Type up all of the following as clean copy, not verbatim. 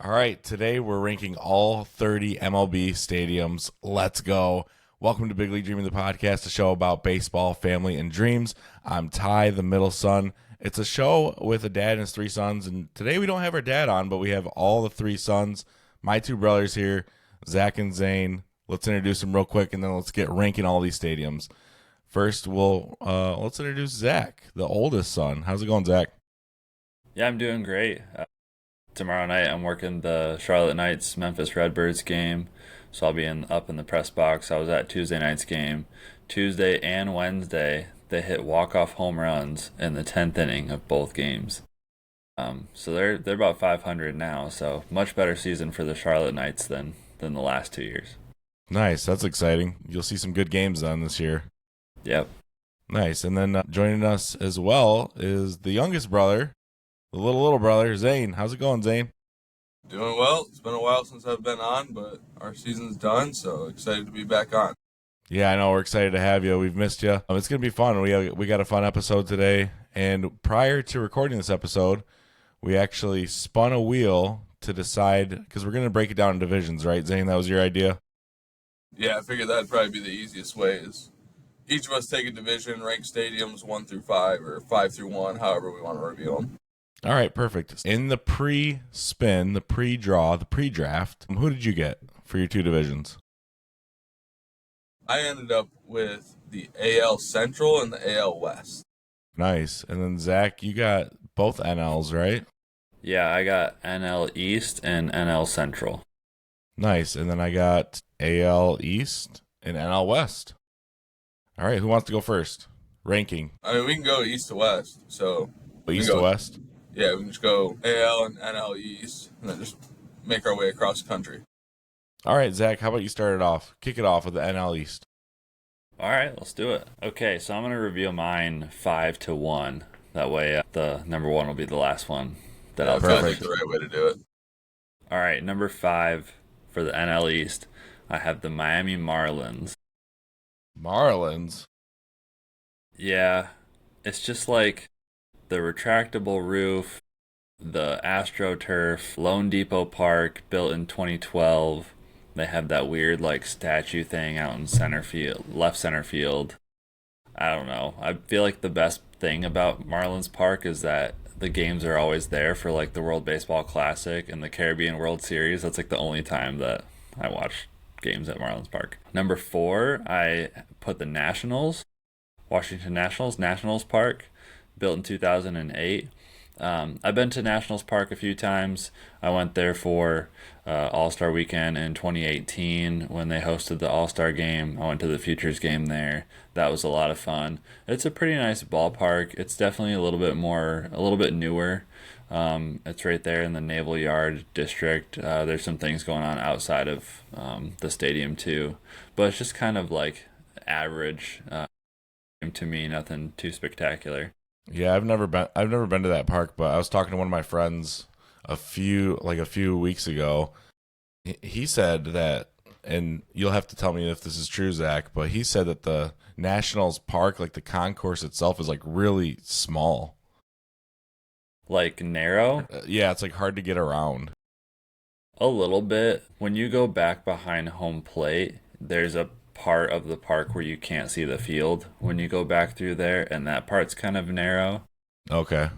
All right, today we're ranking all 30 MLB stadiums. Let's go. Welcome to Big League Dreaming, the podcast, a show about baseball, family, and dreams. I'm Ty, the middle son. It's a show with a dad and his three sons, and today we don't have our dad on, but we have all the three sons, my two brothers here, Zach and Zane. Let's introduce them real quick, and then let's get ranking all these stadiums. First, let's introduce Zach, the oldest son. How's it going, Zach? Yeah, I'm doing great. Tomorrow night, I'm working the Charlotte Knights Memphis Redbirds game, so I'll be up in the press box. I was at Tuesday night's game. Tuesday and Wednesday, they hit walk-off home runs in the 10th inning of both games. So they're about 500 now. So much better season for the Charlotte Knights than the last 2 years. Nice. That's exciting. You'll see some good games then this year. Yep. Nice. And then joining us as well is the youngest brother, the little brother, Zane. How's it going, Zane? Doing well. It's been a while since I've been on, but our season's done, so excited to be back on. Yeah, I know. We're excited to have you. We've missed you. It's going to be fun. We got a fun episode today. And prior to recording this episode, we actually spun a wheel to decide, because we're going to break it down in divisions, right, Zane? That was your idea? Yeah, I figured that'd probably be the easiest way is each of us take a division, rank stadiums 1 through 5 or 5 through 1, however we want to review them. All right, perfect. In the pre-spin, the pre-draw, the pre-draft, who did you get for your two divisions? I ended up with the AL Central and the AL West. Nice. And then, Zach, you got both NLs, right? Yeah, I got NL East and NL Central. Nice. And then I got AL East and NL West. All right, who wants to go first? Ranking. I mean, we can go east to west. So East to west? Yeah, we can just go AL and NL East and then just make our way across the country. All right, Zach, how about you start it off? Kick it off with the NL East. All right, let's do it. Okay, so I'm going to reveal mine 5 to 1. That way the number 1 will be the last one that I'll feel like the right way to do it. All right, number 5 for the NL East, I have the Miami Marlins. Marlins? Yeah, it's just like the retractable roof, the AstroTurf, Lone Depot Park, built in 2012. They have that weird like statue thing out in center field, left center field. I don't know. I feel like the best thing about Marlins Park is that the games are always there for like the World Baseball Classic and the Caribbean World Series. That's like the only time that I watch games at Marlins Park. Number 4, I put the Nationals, Washington Nationals Park, built in 2008. I've been to Nationals Park a few times. I went there for All-Star Weekend in 2018 when they hosted the All-Star Game. I went to the Futures game there. That was a lot of fun. It's a pretty nice ballpark. It's definitely a little bit newer. It's right there in the Naval Yard district. There's some things going on outside of the stadium too, but it's just kind of like average to me. Nothing too spectacular. Yeah, I've never been to that park, but I was talking to one of my friends a few weeks ago. He said that, and you'll have to tell me if this is true, Zach, but he said that the Nationals Park, like the concourse itself, is like really small. Like narrow? Yeah, it's like hard to get around. A little bit. When you go back behind home plate, there's a part of the park where you can't see the field when you go back through there, and that part's kind of narrow. Okay.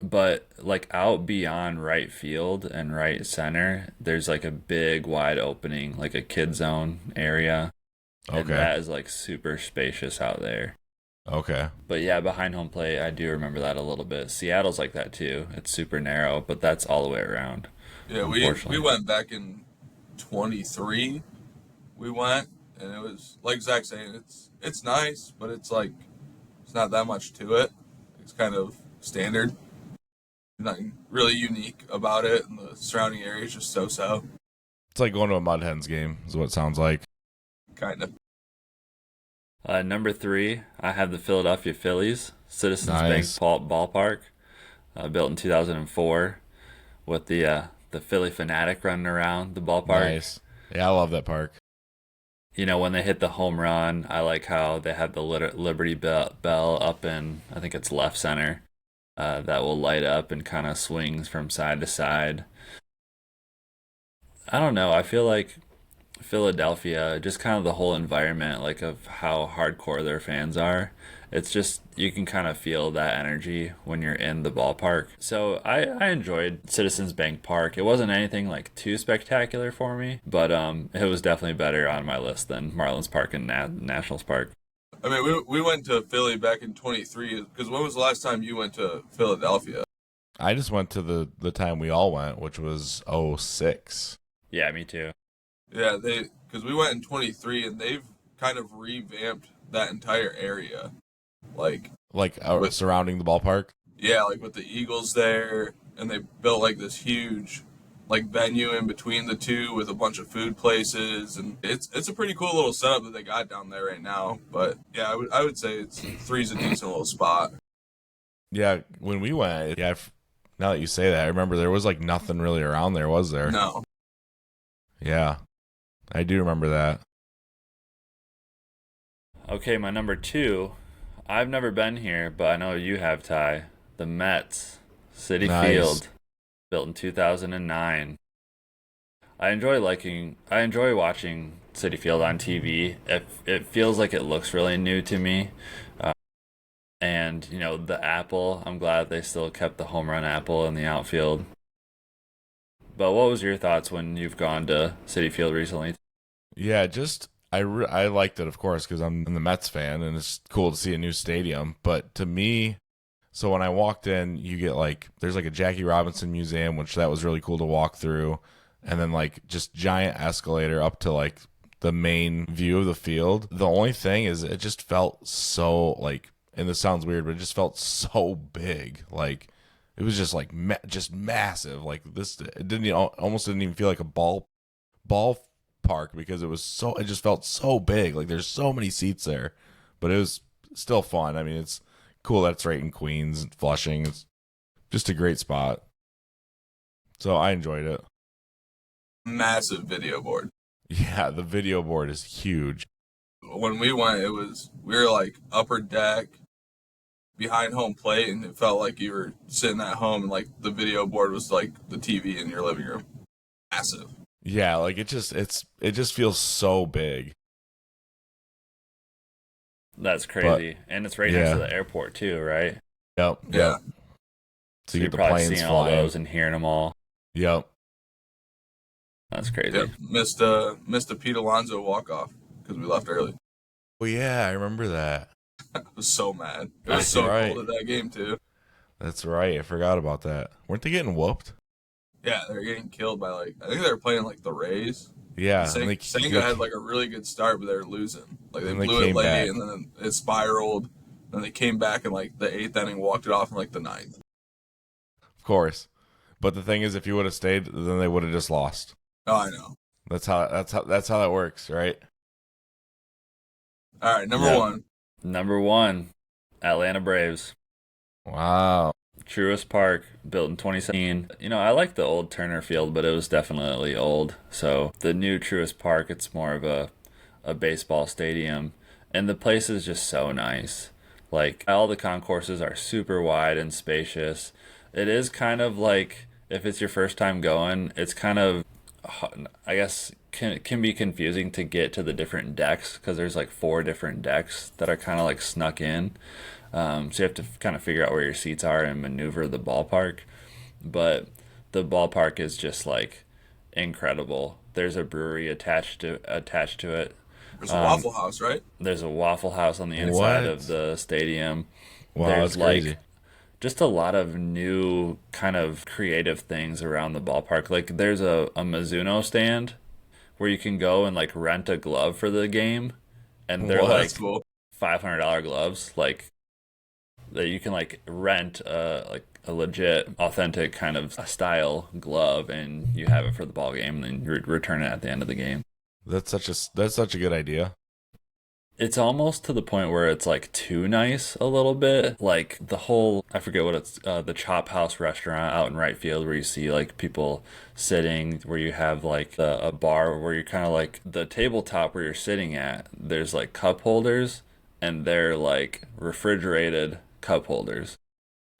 But like out beyond right field and right center, there's like a big wide opening, like a kid zone area. Okay. And that is like super spacious out there. Okay. But yeah, behind home plate, I do remember that a little bit. Seattle's like that too. It's super narrow, but that's all the way around. Yeah, we went back in 23. We went, and it was like Zach saying, it's nice, but it's like it's not that much to it. It's kind of standard. Nothing really unique about it, and the surrounding area is just so. It's like going to a Mud Hens game, is what it sounds like. Kind of. Number 3, I have the Philadelphia Phillies, Citizens Bank Ballpark, built in 2004, with the Philly Fanatic running around the ballpark. Nice. Yeah, I love that park. You know, when they hit the home run, I like how they have the Liberty Bell up in, I think it's left center, that will light up and kind of swings from side to side. I don't know. I feel like Philadelphia, just kind of the whole environment, like of how hardcore their fans are. It's just you can kind of feel that energy when you're in the ballpark. So I enjoyed Citizens Bank Park. It wasn't anything like too spectacular for me, but it was definitely better on my list than Marlins Park and Nationals Park. I mean, we went to Philly back in 23. Because when was the last time you went to Philadelphia? I just went to the time we all went, which was '06. Yeah, me too. Yeah, because we went in 23 and they've kind of revamped that entire area. Like, Like with, surrounding the ballpark. yeah, like with the Eagles there, and they built like this huge like venue in between the two with a bunch of food places, and it's a pretty cool little setup that they got down there right now. But yeah, I would say three's a decent little spot. Yeah, when we went, yeah. Now that you say that, I remember there was like nothing really around there, was there? No. Yeah, I do remember that. Okay, my number two. I've never been here, but I know you have, Ty. The Mets, Citi Nice. Field, built in 2009. I enjoy watching Citi Field on TV. It feels like it looks really new to me. Uh, and the apple, I'm glad they still kept the home run apple in the outfield. But what was your thoughts when you've gone to Citi Field recently? Yeah, just I liked it, of course, because I'm the Mets fan, and it's cool to see a new stadium. But to me, so when I walked in, you get like there's like a Jackie Robinson museum, which that was really cool to walk through, and then like just giant escalator up to like the main view of the field. The only thing is, it just felt so like, and this sounds weird, but it just felt so big, like. It was just like just massive. Like this, it didn't almost didn't even feel like a ball park because it just felt so big. Like there's so many seats there, but it was still fun. I mean, it's cool that it's right in Queens and Flushing. It's just a great spot. So I enjoyed it. Massive video board. Yeah, the video board is huge. When we went, we were like upper deck behind home plate, and it felt like you were sitting at home, and like the video board was like the TV in your living room. Massive. Yeah, like it just feels so big. That's crazy. And it's right next yeah. to the airport too, right? Yep. Yeah. So you you're get the probably planes seeing all flying. those and hearing them all. Yep. That's crazy. Yep. Missed a Pete Alonso walk off because we left early. Oh yeah, I remember that. I was so mad. It was That's so right. cold at that game too. That's right. I forgot about that. Weren't they getting whooped? Yeah, they were getting killed by I think they were playing like the Rays. Yeah. Senga had like a really good start, but they were losing. Like they And they blew it came late, back. and then it spiraled. Then they came back in like the 8th inning, walked it off in like the 9th. Of course. But the thing is, if you would have stayed, then they would have just lost. Oh, I know. That's how that works, right? All right, number Yeah. one. Number one, Atlanta Braves. Wow. Truist Park, built in 2017. I like the old Turner Field, but it was definitely old. So the new Truist Park, it's more of a baseball stadium. And the place is just so nice. Like, all the concourses are super wide and spacious. It is kind of like, if it's your first time going, it's kind of, I guess, can be confusing to get to the different decks because there's like 4 different decks that are kind of like snuck in. So you have to kind of figure out where your seats are and maneuver the ballpark. But the ballpark is just like incredible. There's a brewery attached to it. There's a Waffle House, right? There's a Waffle House on the inside What? of the stadium. Wow, There's that's crazy. just a lot of new kind of creative things around the ballpark. Like there's a Mizuno stand where you can go and like rent a glove for the game, and they're What? like That's cool. $500 gloves, like that you can like rent like a legit authentic kind of style glove, and you have it for the ball game, and then you return it at the end of the game. That's such a good idea. It's almost to the point where it's like too nice a little bit. Like the whole, I forget what it's, the Chop House restaurant out in right field where you see like people sitting, where you have like a bar where you're kind of like the tabletop where you're sitting at. There's like cup holders, and they're like refrigerated cup holders.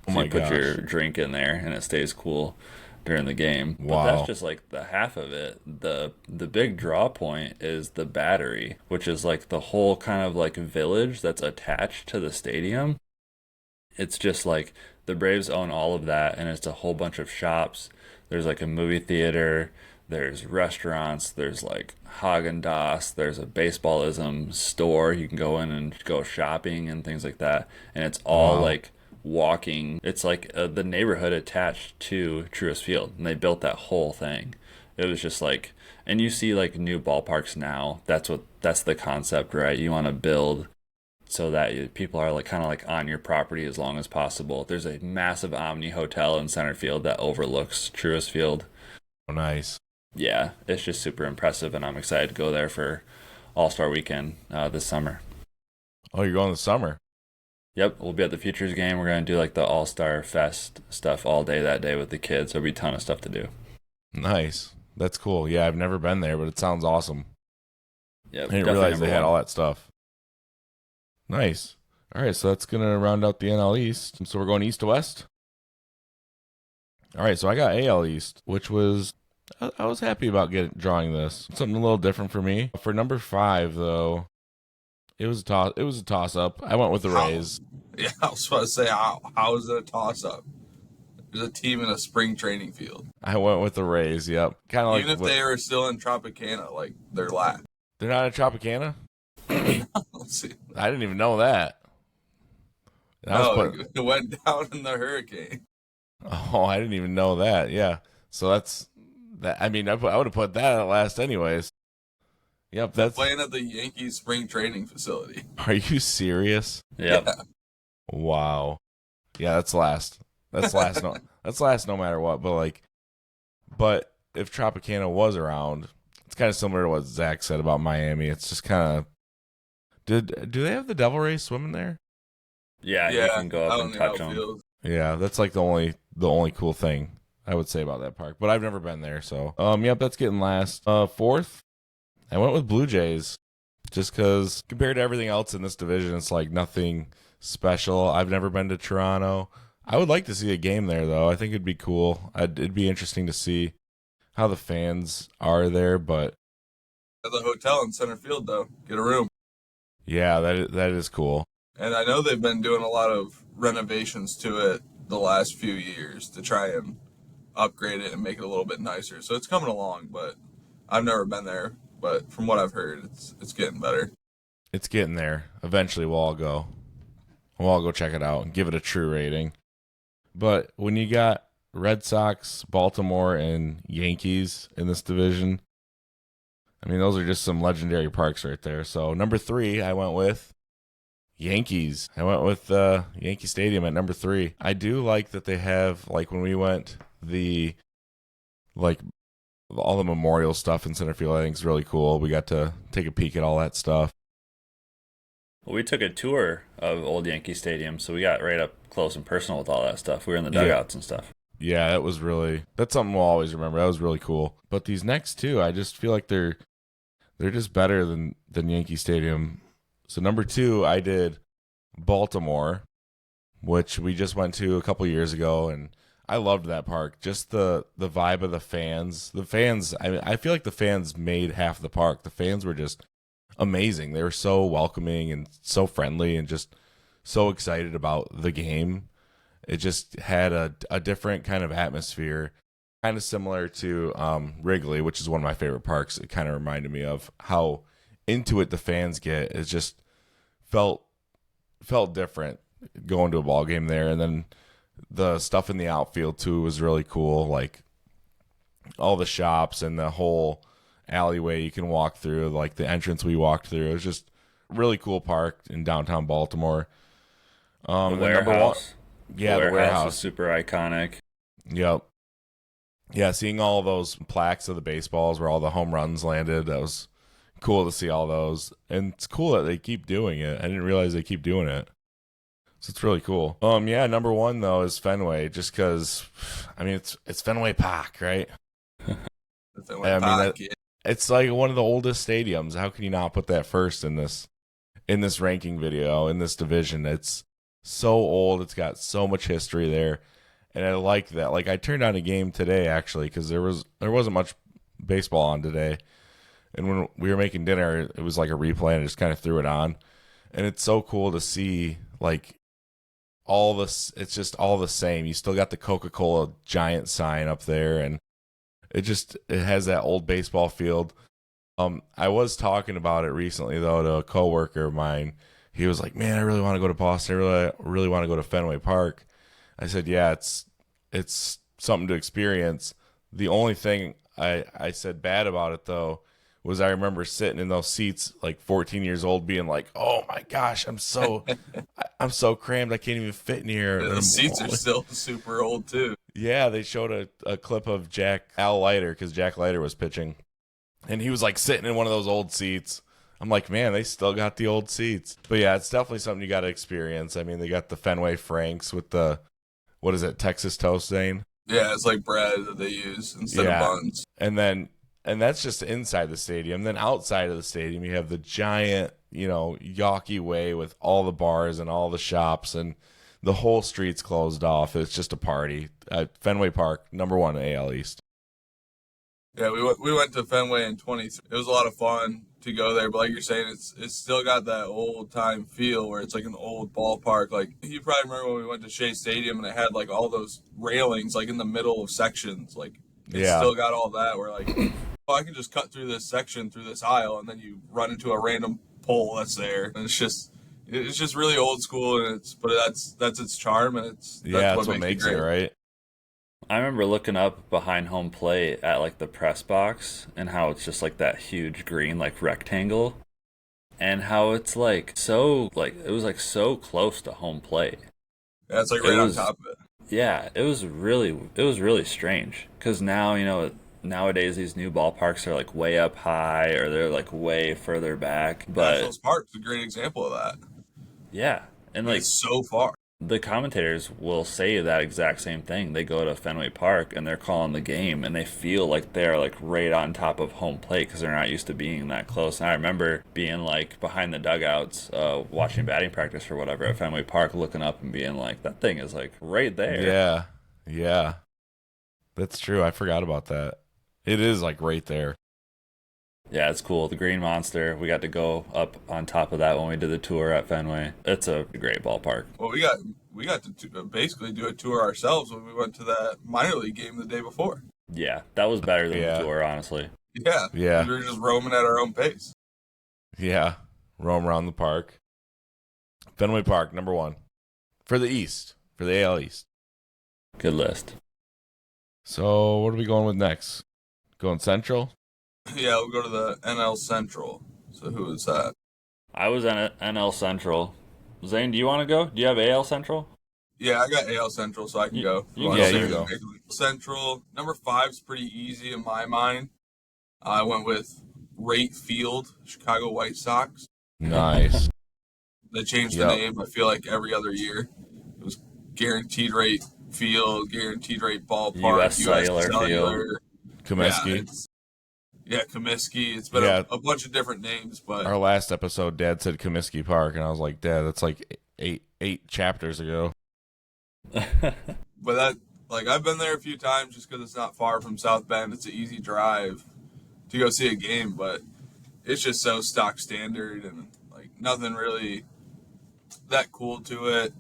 Oh So my you put gosh. your drink in there and it stays cool. during the game. But Wow. that's just like the half of it. The big draw point is the Battery, which is like the whole kind of like village that's attached to the stadium. It's just like the Braves own all of that, and it's a whole bunch of shops. There's like a movie theater, there's restaurants, there's like Haagen-Dazs, there's a baseballism store. You can go in and go shopping and things like that. And it's all Wow. like walking. It's like the neighborhood attached to Truist Field, and they built that whole thing. It was just like, and you see like new ballparks now. That's the concept, right? You want to build so that people are like kind of like on your property as long as possible. There's a massive Omni Hotel in center field that overlooks Truist Field. Oh, nice. Yeah, it's just super impressive, and I'm excited to go there for All-Star Weekend this summer. Oh, you're going this summer? Yep, we'll be at the Futures game. We're going to do like the All-Star Fest stuff all day that day with the kids. There'll be a ton of stuff to do. Nice. That's cool. Yeah, I've never been there, but it sounds awesome. Yep, I didn't realize they had all that stuff. Nice. All right, so that's going to round out the NL East. So we're going east to west? All right, so I got AL East, which was... I was happy about drawing this. Something a little different for me. For number 5, though, it was a toss-up. I went with the Rays. Yeah, I was about to say, how is it a toss-up? There's a team in a spring training field. I went with the Rays, yep. Kind of like... Even if they were still in Tropicana, like, they're last. They're not in Tropicana? Let's see. I didn't even know that. It went down in the hurricane. Oh, I didn't even know that. Yeah. So that's that. I mean, I would have put that at last anyways. Yep. That's Playing at the Yankees spring training facility. Are you serious? Yep. Yeah. Wow. Yeah, that's last. That's last. No, that's last no matter what. But if Tropicana was around, it's kind of similar to what Zach said about Miami. It's just kind of. Do they have the Devil Rays swimming there? Yeah, you can go up and touch them. Yeah, that's like the only cool thing I would say about that park. But I've never been there, so yep, that's getting last. 4th, I went with Blue Jays, just because compared to everything else in this division, it's like nothing special. I've never been to Toronto. I would like to see a game there, though. I think it'd be cool. It'd be interesting to see how the fans are there, but At the hotel in center field, though, get a room. yeah, that is cool. And I know they've been doing a lot of renovations to it the last few years to try and upgrade it and make it a little bit nicer. So it's coming along, but I've never been there. But from what I've heard, it's getting better. It's getting there. Eventually, we'll all go. We'll all go check it out and give it a true rating. But when you got Red Sox, Baltimore, and Yankees in this division, I mean, those are just some legendary parks right there. So number 3, I went with Yankees. I went with Yankee Stadium at number 3. I do like that they have, like when we went, all the memorial stuff in center field. I think is really cool. We got to take a peek at all that stuff. Well, we took a tour of old Yankee Stadium, so we got right up close and personal with all that stuff. We were in the dugouts and stuff. Yeah, that's something we'll always remember. That was really cool. But these next 2, I just feel like they're just better than Yankee Stadium. So number 2, I did Baltimore, which we just went to a couple years ago, and I loved that park. Just the vibe of the fans. The fans, I feel like the fans made half the park. The fans were just amazing. They were so welcoming and so friendly and just so excited about the game. It just had a different kind of atmosphere, kind of similar to Wrigley, which is one of my favorite parks. It kind of reminded me of how into it the fans get. It just felt different going to a ball game there. And then the stuff in the outfield too was really cool, like all the shops and the whole alleyway you can walk through, like the entrance we walked through. It was just a really cool park in downtown Baltimore. The warehouse. Yeah, the the warehouse was super iconic. Yep. Yeah, seeing all those plaques of the baseballs where all the home runs landed, that was cool to see all those. And it's cool that they keep doing it. I didn't realize they keep doing it. So it's really cool. Yeah, number 1 though is Fenway, just because I mean it's Fenway Park, right? It's like one of the oldest stadiums. How can you not put that first in this ranking video in this division? It's so old. It's got so much history there. And I like that. Like, I turned on a game today actually because there wasn't much baseball on today. And when we were making dinner, it was like a replay, and I just kind of threw it on. And it's so cool to see, like, all this. It's just all the same. You still got the Coca-Cola giant sign up there, and it has that old baseball field. I was talking about it recently though to a coworker of mine. He was like, "Man, I really want to go to Boston. I really want to go to Fenway Park." I said, "Yeah, it's something to experience." The only thing I said bad about it though was I remember sitting in those seats like 14 years old being like, "Oh my gosh, I'm so crammed. I can't even fit in here." The seats are still super old too. Yeah, they showed a clip of Al Leiter because Jack Leiter was pitching, and he was like sitting in one of those old seats. I'm like, man, they still got the old seats. But yeah, it's definitely something you got to experience. I mean, they got the Fenway Franks with the, what is it, Texas toast, Zane? Yeah, it's like bread that they use instead of buns. And that's just inside the stadium. Then outside of the stadium, you have the giant, Yawkey Way with all the bars and all the shops, and the whole street's closed off. It's just a party. Fenway Park, #1 AL East. Yeah, we went to Fenway in 23. It was a lot of fun to go there, but like you're saying, it's still got that old time feel where it's like an old ballpark. Like you probably remember when we went to Shea Stadium and it had like all those railings like in the middle of sections. Like it's still got all that where like, oh, I can just cut through this section through this aisle, and then you run into a random pole that's there, and it's just really old school, and but that's its charm, and that's what makes it right. I remember looking up behind home plate at like the press box and how it's just like that huge green like rectangle, and how it's like so like it was like so close to home plate. Yeah, it's like right on top of it. Yeah, it was really strange because now nowadays these new ballparks are like way up high or they're like way further back. But Nationals Park's a great example of that. Yeah, and like it's so far. The commentators will say that exact same thing. They go to Fenway Park and they're calling the game and they feel like they're like right on top of home plate because they're not used to being that close. And I remember being like behind the dugouts, watching batting practice or whatever at Fenway Park, looking up and being like, that thing is like right there. Yeah. That's true. I forgot about that. It is like right there. Yeah, it's cool. The Green Monster, we got to go up on top of that when we did the tour at Fenway. It's a great ballpark. Well, we got to basically do a tour ourselves when we went to that minor league game the day before. Yeah, that was better than the tour, honestly. Yeah. We were just roaming at our own pace. Yeah, roam around the park. Fenway Park, #1 for the East, for the AL East. Good list. So, what are we going with next? Going Central? Yeah, we'll go to the NL Central. So who is that? I was in NL Central. Zane, do you want to go? Do you have AL Central? Yeah, I got AL Central, so I can go. You go. Central, #5 is pretty easy in my mind. I went with Rate Field, Chicago White Sox. Nice. They changed the name, I feel like, every other year. It was Guaranteed Rate Field, Guaranteed Rate Ballpark, US Cellular Field. Comiskey. Yeah, Comiskey. It's been a bunch of different names, but our last episode, Dad said Comiskey Park, and I was like, Dad, that's like eight chapters ago. But that, like, I've been there a few times just because it's not far from South Bend. It's an easy drive to go see a game, but it's just so stock standard and like nothing really that cool to it.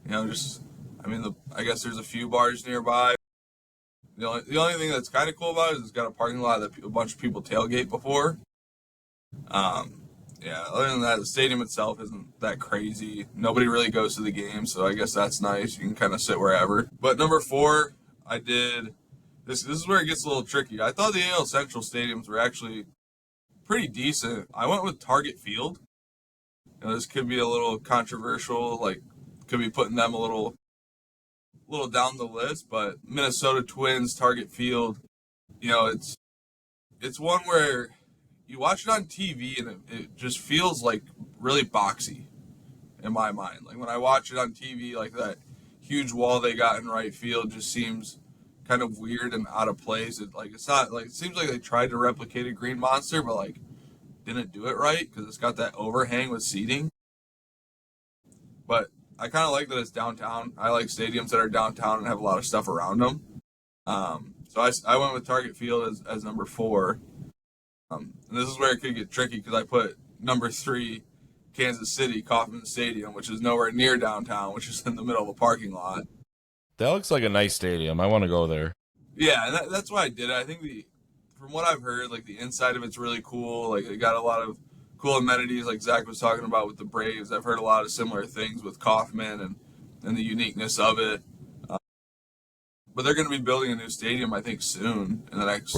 I guess there's a few bars nearby. The only thing that's kind of cool about it is it's got a parking lot that a bunch of people tailgate before. Other than that, the stadium itself isn't that crazy. Nobody really goes to the game, so I guess that's nice. You can kind of sit wherever. But #4, I did this. This is where it gets a little tricky. I thought the AL Central stadiums were actually pretty decent. I went with Target Field. This could be a little controversial. Like, could be putting them a little down the list, but Minnesota Twins, Target Field, it's one where you watch it on TV and it just feels like really boxy in my mind. Like when I watch it on TV, like that huge wall they got in right field just seems kind of weird and out of place. It seems like they tried to replicate a Green Monster, but like didn't do it right because it's got that overhang with seating. But I kind of like that it's downtown. I like stadiums that are downtown and have a lot of stuff around them. So I went with Target Field as number 4. And this is where it could get tricky because I put number 3, Kansas City, Kauffman Stadium, which is nowhere near downtown, which is in the middle of a parking lot. That looks like a nice stadium. I want to go there. Yeah, and that's why I did it. I think from what I've heard, like the inside of it's really cool. Like it got a lot of cool amenities, like Zach was talking about with the Braves. I've heard a lot of similar things with Kauffman and the uniqueness of it. But they're going to be building a new stadium, I think, soon in the next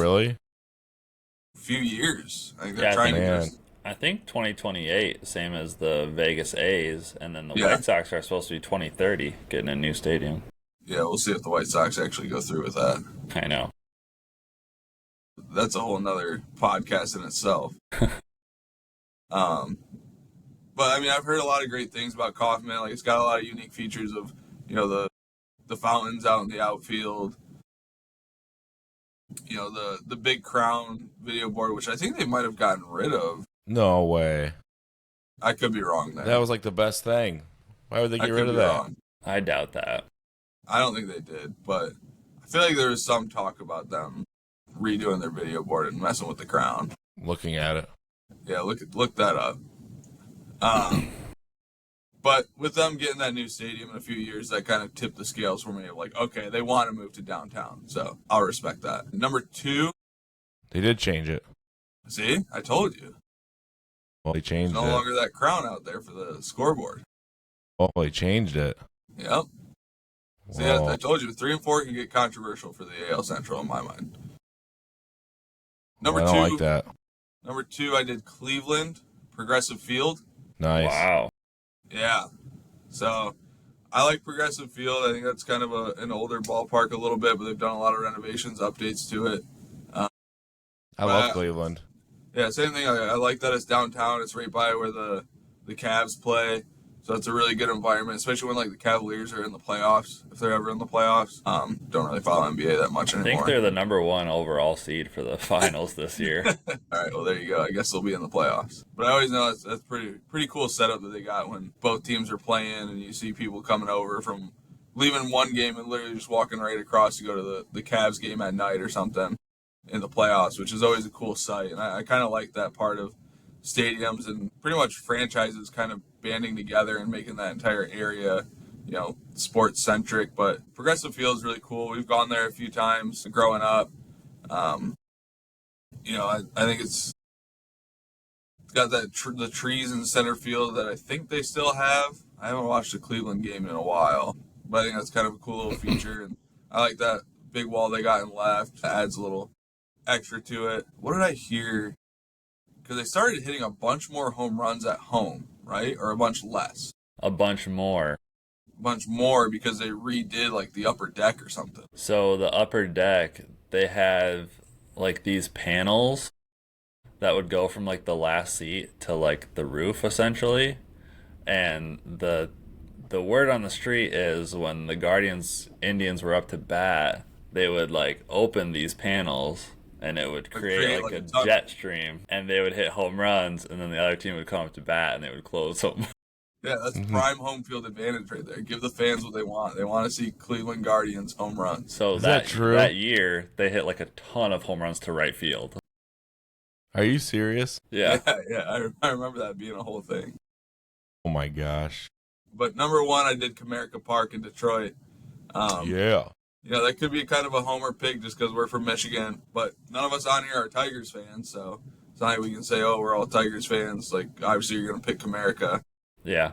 few years. I think they're trying to. I think 2028, same as the Vegas A's, and then the White Sox are supposed to be 2030, getting a new stadium. Yeah, we'll see if the White Sox actually go through with that. I know. That's a whole nother podcast in itself. But I mean, I've heard a lot of great things about Kauffman. Like it's got a lot of unique features of, the fountains out in the outfield. The big crown video board, which I think they might have gotten rid of. No way. I could be wrong there. That was like the best thing. Why would they get rid of that? Wrong. I doubt that. I don't think they did, but I feel like there was some talk about them redoing their video board and messing with the crown. Looking at it. Yeah, look that up. But with them getting that new stadium in a few years, that kind of tipped the scales for me of like, okay, they want to move to downtown, so I'll respect that. Number 2. They did change it. See? I told you. Well, they changed There's no longer that crown out there for the scoreboard. Oh, they changed it. Yep. See, I told you, 3 and 4 can get controversial for the AL Central in my mind. Number 2. I don't like that. Number 2, I did Cleveland, Progressive Field. Nice. Wow. Yeah. So I like Progressive Field. I think that's kind of an older ballpark a little bit, but they've done a lot of renovations, updates to it. I love Cleveland. Yeah, same thing. I like that it's downtown. It's right by where the Cavs play. So it's a really good environment, especially when like the Cavaliers are in the playoffs, if they're ever in the playoffs. Don't really follow NBA that much anymore. I think they're the number 1 overall seed for the finals this year. All right, well there you go. I guess they'll be in the playoffs. But I always know that's pretty cool setup that they got when both teams are playing and you see people coming over from leaving one game and literally just walking right across to go to the Cavs game at night or something in the playoffs, which is always a cool sight. And I kind of like that part of stadiums and pretty much franchises kind of banding together and making that entire area, sports centric. But Progressive Field is really cool. We've gone there a few times growing up. I think it's got the trees in center field that I think they still have. I haven't watched a Cleveland game in a while, but I think that's kind of a cool little feature. And I like that big wall they got in left. It adds a little extra to it. What did I hear? Because they started hitting a bunch more home runs at home, right? Or a bunch less? A bunch more. A bunch more because they redid like the upper deck or something. So the upper deck, they have like these panels that would go from like the last seat to like the roof essentially. And the word on the street is when the Indians were up to bat, they would like open these panels and it would create like a jet stream, and they would hit home runs, and then the other team would come up to bat, and they would close them. Yeah, that's prime home field advantage right there. Give the fans what they want. They want to see Cleveland Guardians home runs. So is that true? That year, they hit like a ton of home runs to right field. Are you serious? Yeah. Yeah, I remember that being a whole thing. Oh my gosh. But number 1, I did Comerica Park in Detroit. Yeah. That could be kind of a homer pick just because we're from Michigan, but none of us on here are Tigers fans, so it's not like we can say, oh, we're all Tigers fans. Like, obviously, you're going to pick Comerica. Yeah.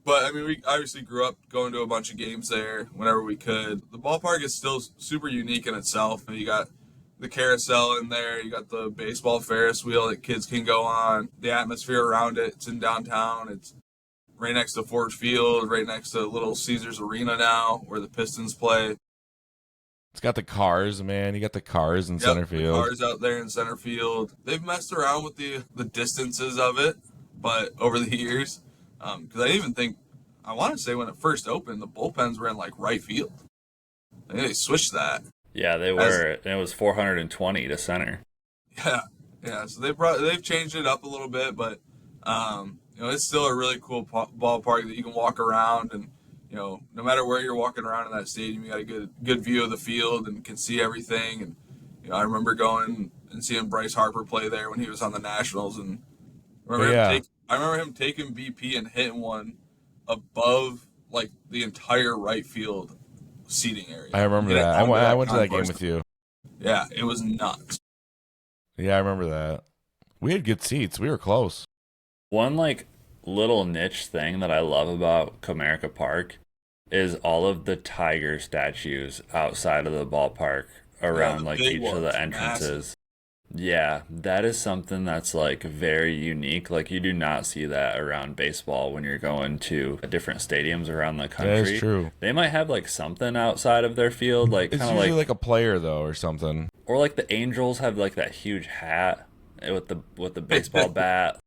But, I mean, we obviously grew up going to a bunch of games there whenever we could. The ballpark is still super unique in itself. You got the carousel in there. You got the baseball Ferris wheel that kids can go on. The atmosphere around it, it's in downtown. It's right next to Ford Field, right next to Little Caesars Arena now, where the Pistons play. It's got the cars, man. You got the cars in center field. The cars out there in center field. They've messed around with the distances of it, but over the years, because I even think, I want to say when it first opened, the bullpens were in like right field. I think they switched that. Yeah, they were, and it was 420 to center. Yeah. So they've changed it up a little bit, but it's still a really cool ballpark that you can walk around, and no matter where you're walking around in that stadium, you got a good view of the field and can see everything. And I remember going and seeing Bryce Harper play there when he was on the Nationals, and I remember him taking BP and hitting one above like the entire right field seating area. I remember that. I went to that game with you. Yeah, it was nuts. Yeah, I remember that. We had good seats. We were close. One like little niche thing that I love about Comerica Park is all of the tiger statues outside of the ballpark around like each of the entrances. Massive. Yeah, that is something that's like very unique. Like you do not see that around baseball when you're going to different stadiums around the country. That is true. They might have like something outside of their field, like it's usually like a player though or something. Or like the Angels have like that huge hat with the baseball bat.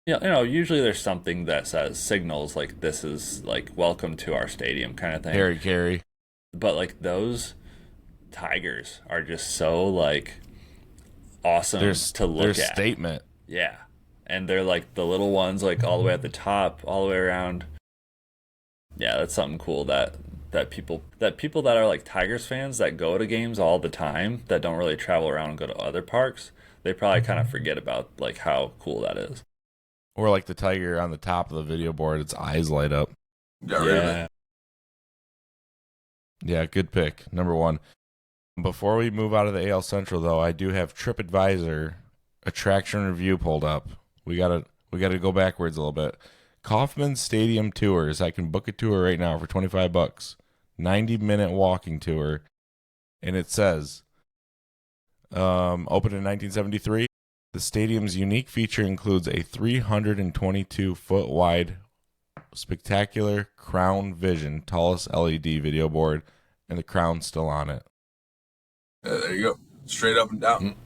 Usually there's something that signals like this is like welcome to our stadium kind of thing. Harry Carey. But like those tigers are just so like awesome to look at. Their statement. Yeah. And they're like the little ones like all the way at the top, all the way around. Yeah, that's something cool that people that are like Tigers fans that go to games all the time that don't really travel around and go to other parks, they probably kind of forget about like how cool that is. Or like the tiger on the top of the video board, its eyes light up. Got rid of it. Yeah, good pick. Number 1. Before we move out of the AL Central, though, I do have TripAdvisor attraction review pulled up. We gotta go backwards a little bit. Kauffman Stadium Tours. I can book a tour right now for $25. 90-minute walking tour, and it says, opened in 1973. The stadium's unique feature includes a 322-foot wide, spectacular Crown Vision, tallest LED video board, and the crown's still on it. There you go. Straight up and down.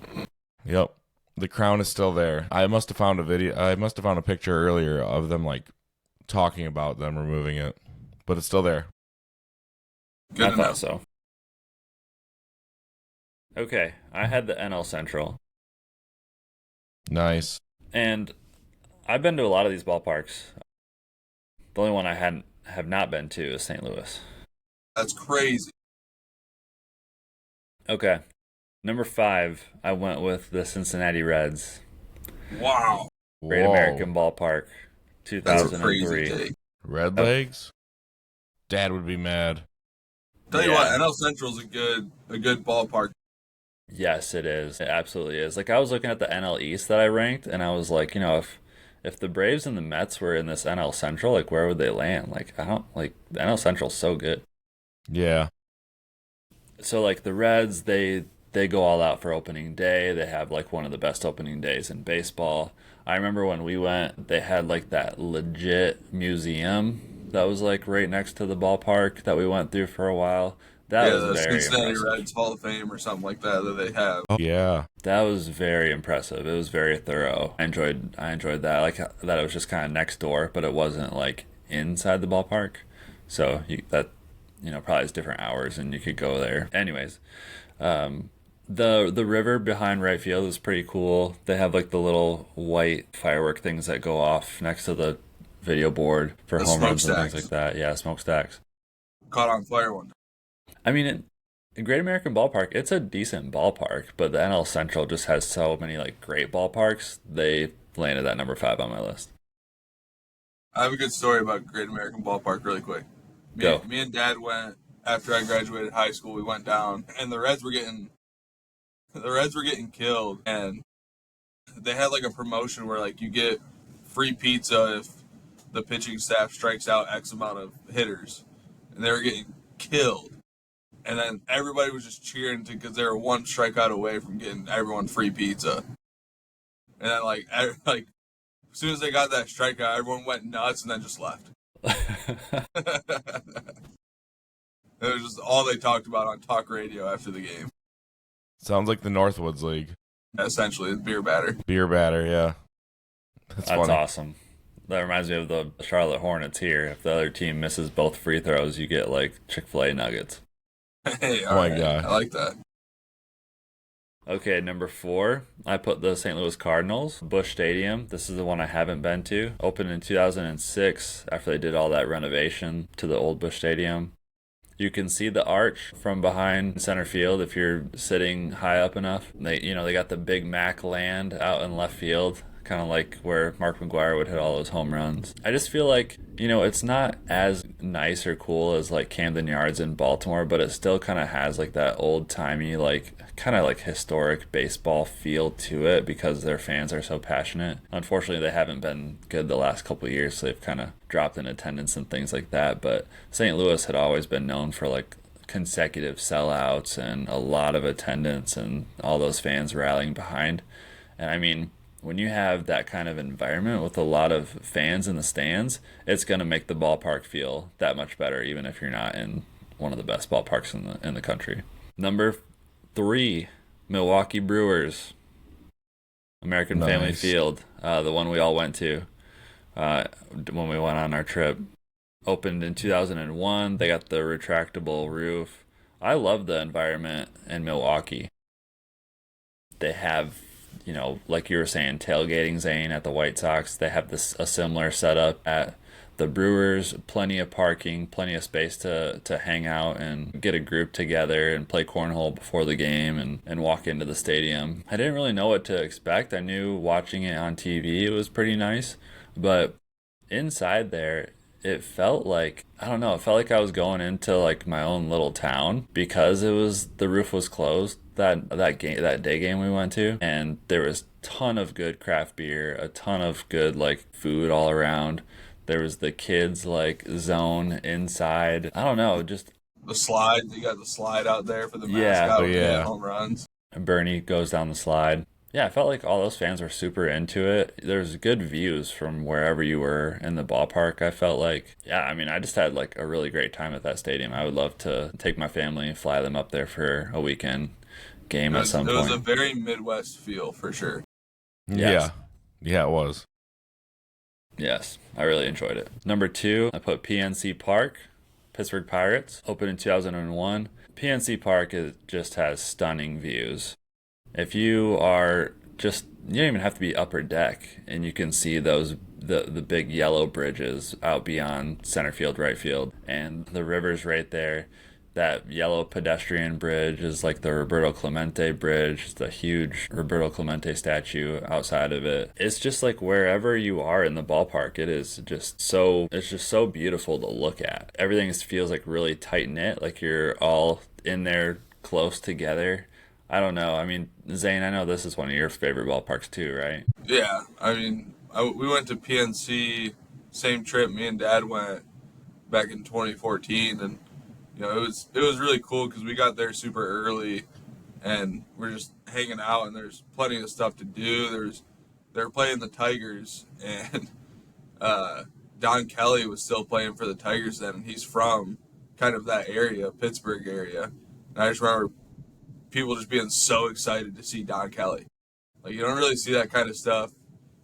Yep. The crown is still there. I must have found a picture earlier of them like talking about them removing it, but it's still there. I thought so. Okay, I had the NL Central. Nice. And I've been to a lot of these ballparks. The only one I have not been to is St. Louis. That's crazy. Okay. Number 5, I went with the Cincinnati Reds. Wow. Great American Ballpark, 2003. Red Legs? Dad would be mad. Tell you what, NL Central's a good ballpark. Yes, it is. It absolutely is. Like I was looking at the NL East that I ranked, and I was like, if the Braves and the Mets were in this NL Central, like where would they land? Like I don't like the NL Central's so good. Yeah. So like the Reds, they go all out for opening day. They have like one of the best opening days in baseball. I remember when we went, they had like that legit museum that was like right next to the ballpark that we went through for a while. That was very Cincinnati impressive. Reds Hall of Fame or something like that they have. Oh, yeah. That was very impressive. It was very thorough. I enjoyed that. Like that it was just kind of next door, but it wasn't like inside the ballpark. So probably is different hours and you could go there. Anyways, the river behind right field is pretty cool. They have like the little white firework things that go off next to the video board for home runs and things like that. Yeah, smokestacks. Caught on fire one. I mean, in Great American Ballpark, it's a decent ballpark, but the NL Central just has so many like great ballparks. They landed at number 5 on my list. I have a good story about Great American Ballpark really quick. Me and Dad went after I graduated high school. We went down, and the Reds were getting killed, and they had like a promotion where like you get free pizza if the pitching staff strikes out X amount of hitters, and they were getting killed. And then everybody was just cheering because they were one strikeout away from getting everyone free pizza. And then like as soon as they got that strikeout, everyone went nuts and then just left. It was just all they talked about on talk radio after the game. Sounds like the Northwoods League. Essentially, it's beer batter. Beer batter, yeah. That's funny. Awesome. That reminds me of the Charlotte Hornets here. If the other team misses both free throws, you get like Chick-fil-A nuggets. Hey, oh my God. I like that. Okay, number 4, I put the St. Louis Cardinals, Busch Stadium. This is the one I haven't been to. Opened in 2006 after they did all that renovation to the old Busch Stadium. You can see the arch from behind center field if you're sitting high up enough. They got the big Mac land out in left field, kind of like where Mark McGwire would hit all those home runs. I just feel like, it's not as nice or cool as like Camden Yards in Baltimore, but it still kind of has like that old timey, like kind of like historic baseball feel to it because their fans are so passionate. Unfortunately, they haven't been good the last couple of years, so they've kind of dropped in attendance and things like that. But St. Louis had always been known for like consecutive sellouts and a lot of attendance and all those fans rallying behind. And I mean, when you have that kind of environment with a lot of fans in the stands, it's going to make the ballpark feel that much better, even if you're not in one of the best ballparks in the country. Number 3, Milwaukee Brewers, American Family Field, the one we all went to when we went on our trip. Opened in 2001. They got the retractable roof. I love the environment in Milwaukee. They have, like you were saying, tailgating Zane at the White Sox. They have a similar setup at the Brewers. Plenty of parking, plenty of space to hang out and get a group together and play cornhole before the game and walk into the stadium. I didn't really know what to expect. I knew watching it on TV it was pretty nice, but inside there, it felt like, I don't know, it felt like I was going into like my own little town because the roof was closed that day game we went to, and there was ton of good craft beer, a ton of good like food all around. There was the kids like zone inside. I don't know, just The slide, you got the slide out there for the Yeah. mascot Oh, with the yeah. home runs. Bernie goes down the slide. Yeah, I felt like all those fans were super into it. There's good views from wherever you were in the ballpark, I felt like. Yeah, I mean, I just had like a really great time at that stadium. I would love to take my family and fly them up there for a weekend game at some It was a point. very Midwest feel for sure. Yes. Yeah, it was. Yes, I really enjoyed it. Number 2, I put PNC Park, Pittsburgh Pirates, opened in 2001. PNC Park just has stunning views. If you are you don't even have to be upper deck, and you can see the big yellow bridges out beyond center field, right field, and the river's right there. That yellow pedestrian bridge is like the Roberto Clemente bridge. It's the huge Roberto Clemente statue outside of it. It's just like wherever you are in the ballpark, it's just so beautiful to look at. Everything feels like really tight knit, like you're all in there close together. I don't know. I mean, Zane, I know this is one of your favorite ballparks too, right? Yeah, I mean, we went to PNC, same trip. Me and Dad went back in 2014, and it was really cool because we got there super early, and we're just hanging out, and there's plenty of stuff to do. They're playing the Tigers, and Don Kelly was still playing for the Tigers then, and he's from kind of that area, Pittsburgh area. And I just remember people just being so excited to see Don Kelly. Like, you don't really see that kind of stuff,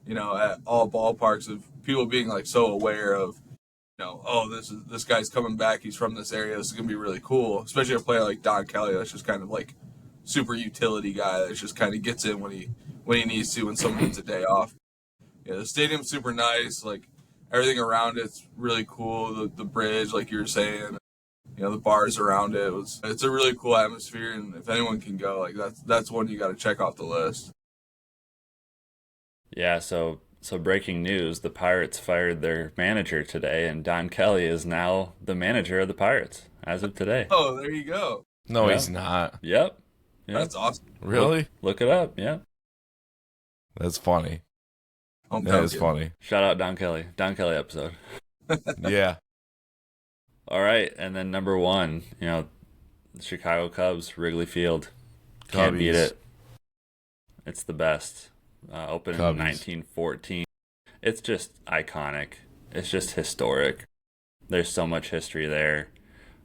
at all ballparks, of people being like so aware of, oh, this guy's coming back. He's from this area. This is gonna be really cool. Especially a player like Don Kelly, that's just kind of like super utility guy that just kind of gets in when he needs to, when someone needs a day off. Yeah, the stadium's super nice. Like, everything around it's really cool. The bridge, like you were saying, the bars around it's a really cool atmosphere. And if anyone can go, like that's one you got to check off the list. Yeah, so breaking news, the Pirates fired their manager today, and Don Kelly is now the manager of the Pirates as of today. Oh, there you go. No, Yeah. he's not. Yep. That's awesome. Really? Look it up, yeah. That's funny. Hometown That is kid. funny. Shout out Don Kelly. Don Kelly episode. Yeah. All right, and then number 1, the Chicago Cubs, Wrigley Field. Can't beat Cubbies. it. It's the best. Opened in Cubbies. 1914. It's just iconic. It's just historic. There's so much history there,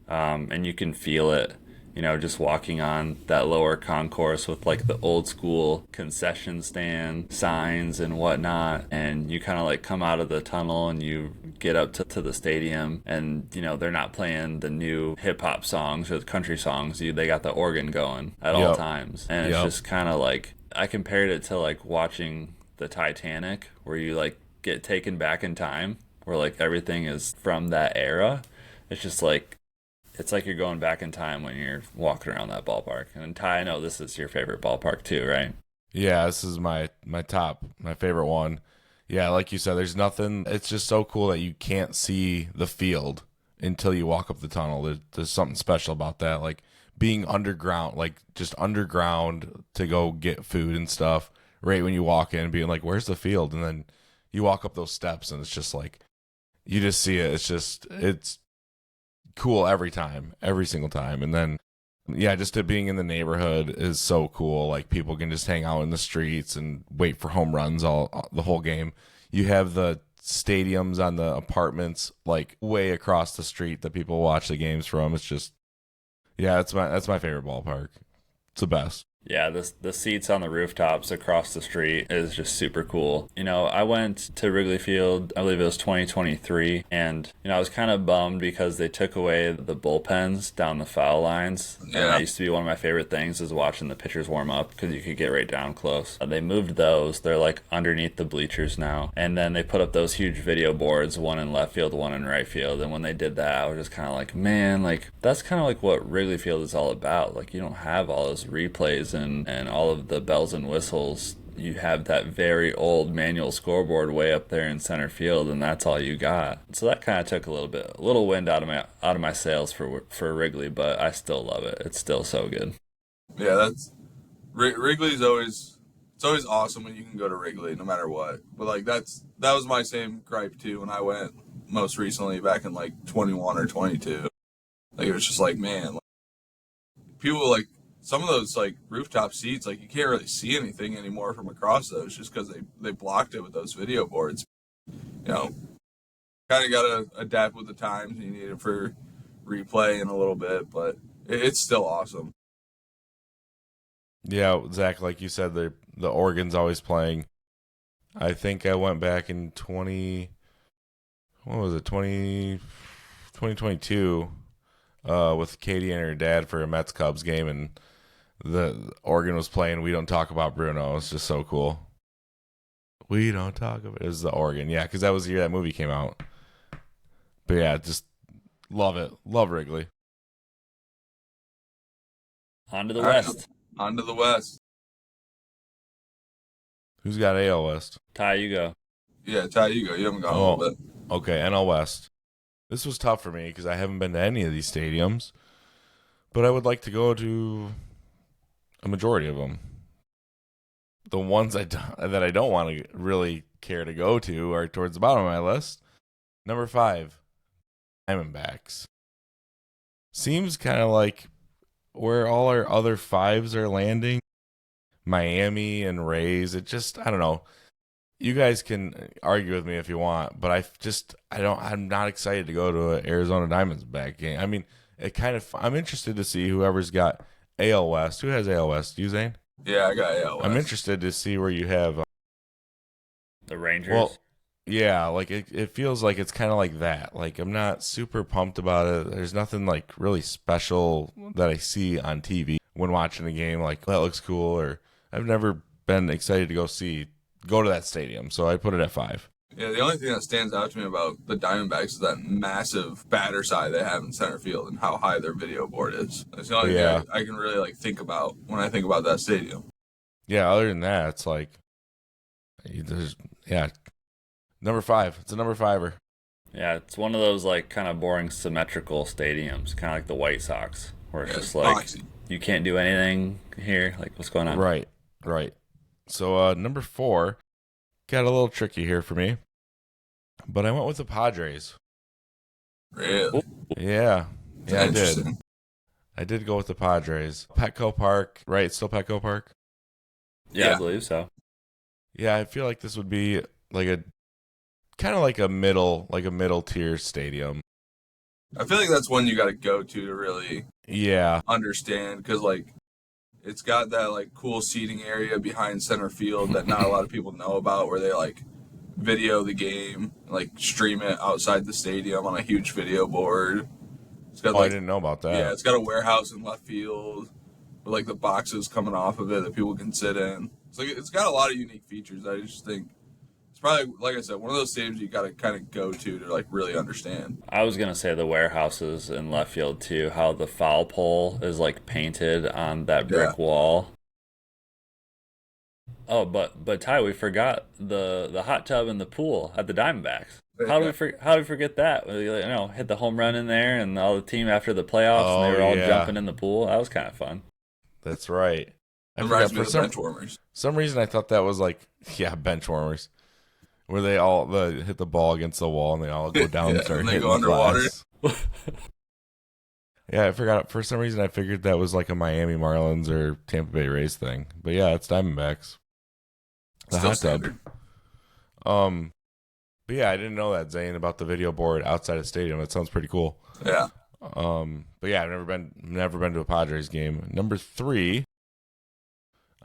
and you can feel it. just walking on that lower concourse with like the old school concession stand signs and whatnot. And you kind of like come out of the tunnel and you get up to the stadium, and they're not playing the new hip hop songs or the country songs. They got the organ going at all times. And it's just kind of like, I compared it to like watching the Titanic, where you like get taken back in time, where like everything is from that era. It's just like, it's like you're going back in time when you're walking around that ballpark. And Ty, I know this is your favorite ballpark too, right? Yeah, this is my favorite one. Yeah, like you said, there's nothing. It's just so cool that you can't see the field until you walk up the tunnel. There's something special about that, like being underground, like just underground to go get food and stuff. Right when you walk in, being like, "Where's the field?" And then you walk up those steps, and it's just like you just see it. It's cool every time, every single time. And then, yeah, just it being in the neighborhood is so cool. Like people can just hang out in the streets and wait for home runs all the whole game. You have the stadiums on the apartments like way across the street that people watch the games from. It's just, yeah, that's my favorite ballpark. It's the best. Yeah, the seats on the rooftops across the street is just super cool. I went to Wrigley Field, I believe it was 2023, and I was kind of bummed because they took away the bullpens down the foul lines. Yeah. And that used to be one of my favorite things, is watching the pitchers warm up, because you could get right down close. They moved those. They're like underneath the bleachers now. And then they put up those huge video boards, one in left field, one in right field. And when they did that, I was just kind of like, man, like that's kind of like what Wrigley Field is all about. Like you don't have all those replays and all of the bells and whistles. You have that very old manual scoreboard way up there in center field, and that's all you got. So that kind of took a little wind out of my sails for Wrigley, but I still love it. It's still so good. Yeah, that's Wrigley's always, it's always awesome when you can go to Wrigley no matter what. But like that was my same gripe too when I went most recently back in like 21 or 22. Like it was just like, man, like, people like some of those like rooftop seats, like you can't really see anything anymore from across those, just because they blocked it with those video boards. Kind of got to adapt with the times. You need it for replay in a little bit, but it's still awesome. Yeah, Zach, like you said, the organ's always playing. I think I went back in 2022 with Katie and her dad for a Mets Cubs game, and the organ was playing "We Don't Talk About Bruno." It's just so cool. We don't talk about it. It was the organ, yeah, because that was the year that movie came out. But yeah, just love it. Love Wrigley. On to the All right, West. on to the West. Who's got AL West? Ty, you go. Yeah, Ty, you go. You haven't gone a little bit. Okay, NL West. This was tough for me because I haven't been to any of these stadiums, but I would like to go to a majority of them. The ones that I don't want to really care to go to are towards the bottom of my list. Number 5, Diamondbacks. Seems kind of like where all our other 5s are landing. Miami and Rays. It just, I don't know. You guys can argue with me if you want, but I'm not excited to go to an Arizona Diamondbacks game. I mean, I'm interested to see whoever's got AL West. Who has AL West? You, Zane? Yeah, I got AL West. I'm interested to see where you have the Rangers. Well, yeah, like it feels like it's kind of like that. Like I'm not super pumped about it. There's nothing like really special that I see on TV when watching a game. Like that looks cool, or I've never been excited to go to that stadium. So I put it at 5. Yeah, the only thing that stands out to me about the Diamondbacks is that massive batter side they have in center field and how high their video board is. That's the only thing I can really like think about when I think about that stadium. Yeah, other than that, it's like number 5. It's a number 5er. Yeah, it's one of those like kind of boring symmetrical stadiums, kind of like the White Sox, where it's just like boxy. You can't do anything here. Like, what's going on? Right. So number 4 got a little tricky here for me, but I went with the Padres. Really? Yeah, I did. I did go with the Padres. Petco Park, right? Still Petco Park? Yeah, I believe so. Yeah, I feel like this would be like a kind of like a middle tier stadium. I feel like that's one you got to go to really Yeah. understand because like it's got that like cool seating area behind center field that not a lot of people know about, where they like video the game, like stream it outside the stadium on a huge video board. It's got Oh, I like didn't know about yeah, that. it's got a warehouse in left field with like the boxes coming off of it that people can sit in. It's like it's got a lot of unique features. I just think it's probably, like I said, one of those stadiums you got to kind of go to like really understand. I was gonna say the warehouses in left field too. How the foul pole is like painted on that Yeah, brick wall. Oh, but Ty, we forgot the hot tub and the pool at the Diamondbacks. yeah. How did we forget that? We, hit the home run in there, and all the team after the playoffs, and they Oh, were all yeah. jumping in the pool. That was kind of fun. That's right. It I reminds forgot me for of the bench warmers. some reason I thought that was like, yeah, bench warmers. Where they all hit the ball against the wall and they all go down Yeah, and start and they hitting go the underwater. glass. Yeah, I forgot. For some reason, I figured that was like a Miami Marlins or Tampa Bay Rays thing. But yeah, it's Diamondbacks. The Still hot tub. standard. But yeah, I didn't know that, Zane, about the video board outside of stadium. It sounds pretty cool. Yeah. But yeah, I've never been to a Padres game. Number 3,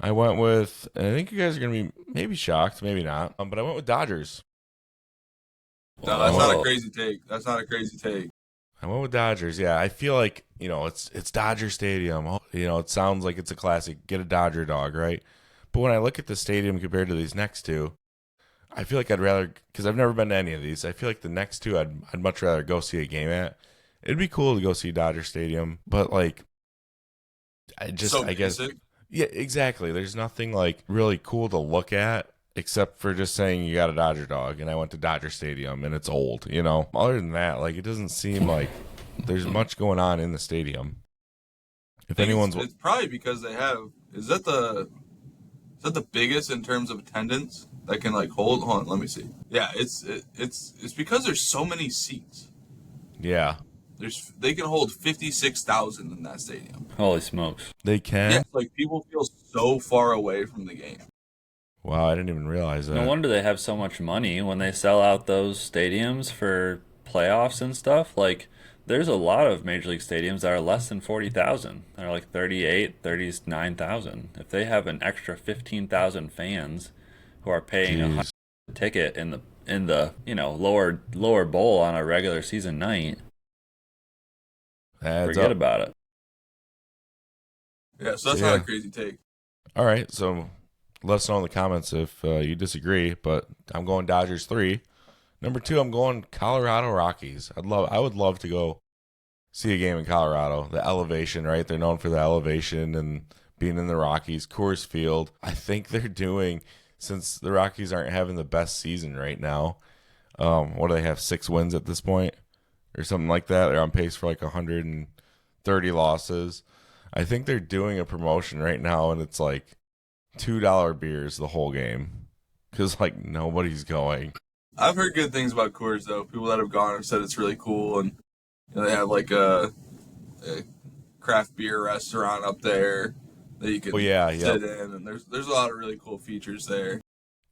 I went with. And I think you guys are gonna be maybe shocked, maybe not. But I went with Dodgers. No, that's not a Whoa. crazy take. That's not a crazy take. I went with Dodgers. Yeah, I feel like it's Dodger Stadium. It sounds like it's a classic. Get a Dodger dog, right? But when I look at the stadium compared to these next two, I feel like I'd rather, because I've never been to any of these. I feel like the next two I'd much rather go see a game at. It'd be cool to go see Dodger Stadium, but like I guess basic. yeah, exactly. There's nothing like really cool to look at except for just saying you got a Dodger dog and I went to Dodger Stadium and it's old, Other than that, like it doesn't seem like there's much going on in the stadium. If anyone's It's probably because they have. Is that the biggest in terms of attendance that can like hold? Hold on, let me see. Yeah, it's because there's so many seats. yeah, They can hold 56,000 in that stadium. Holy smokes! they can. Yeah, like people feel so far away from the game. Wow, I didn't even realize that. No wonder they have so much money when they sell out those stadiums for playoffs and stuff. Like, there's a lot of Major League stadiums that are less than 40,000. They're like 38, 39,000. If they have an extra 15,000 fans who are paying a Jeez. ticket in the lower bowl on a regular season night, Adds forget up. about it. Yeah, so that's Yeah. not a crazy take. All right, so let us know in the comments if you disagree. But I'm going Dodgers 3. Number 2, I'm going Colorado Rockies. I would love to go see a game in Colorado. The elevation, right? They're known for the elevation and being in the Rockies. Coors Field. I think they're doing, since the Rockies aren't having the best season right now. What do they have? 6 wins at this point, or something like that. They're on pace for like 130 losses. I think they're doing a promotion right now, and it's like $2 beers the whole game because like nobody's going. I've heard good things about Coors though. People that have gone have said it's really cool, and they have like a craft beer restaurant up there that you can Oh yeah, sit in, and there's a lot of really cool features there.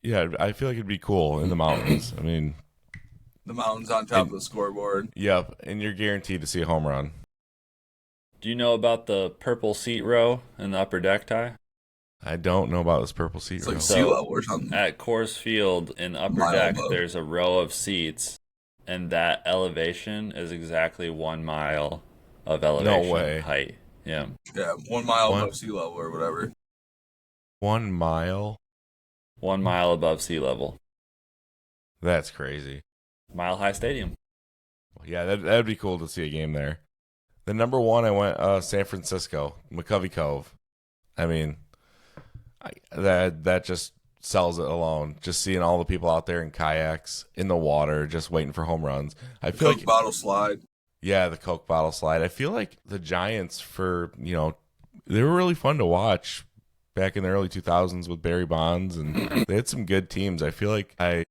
yeah. I feel like it'd be cool in the mountains. I mean, The mountains on top of the scoreboard. yep, and you're guaranteed to see a home run. Do you know about the purple seat row in the upper deck, Ty? I don't know about this purple seat It's row. like So- sea level or something. At Coors Field in the upper Mile deck, above. there's a row of seats, and that elevation is exactly 1 mile of elevation way. height. Yeah. Yeah, 1 mile What? above sea level or whatever. 1 mile. 1 mile above sea level. That's crazy. Mile High Stadium. Yeah, that'd be cool to see a game there. The number 1, I went San Francisco, McCovey Cove. I mean, that just sells it alone. Just seeing all the people out there in kayaks in the water, just waiting for home runs. I feel Coke like, bottle slide. yeah, the Coke bottle slide. I feel like the Giants they were really fun to watch back in the early 2000s with Barry Bonds, and they had some good teams. I feel like I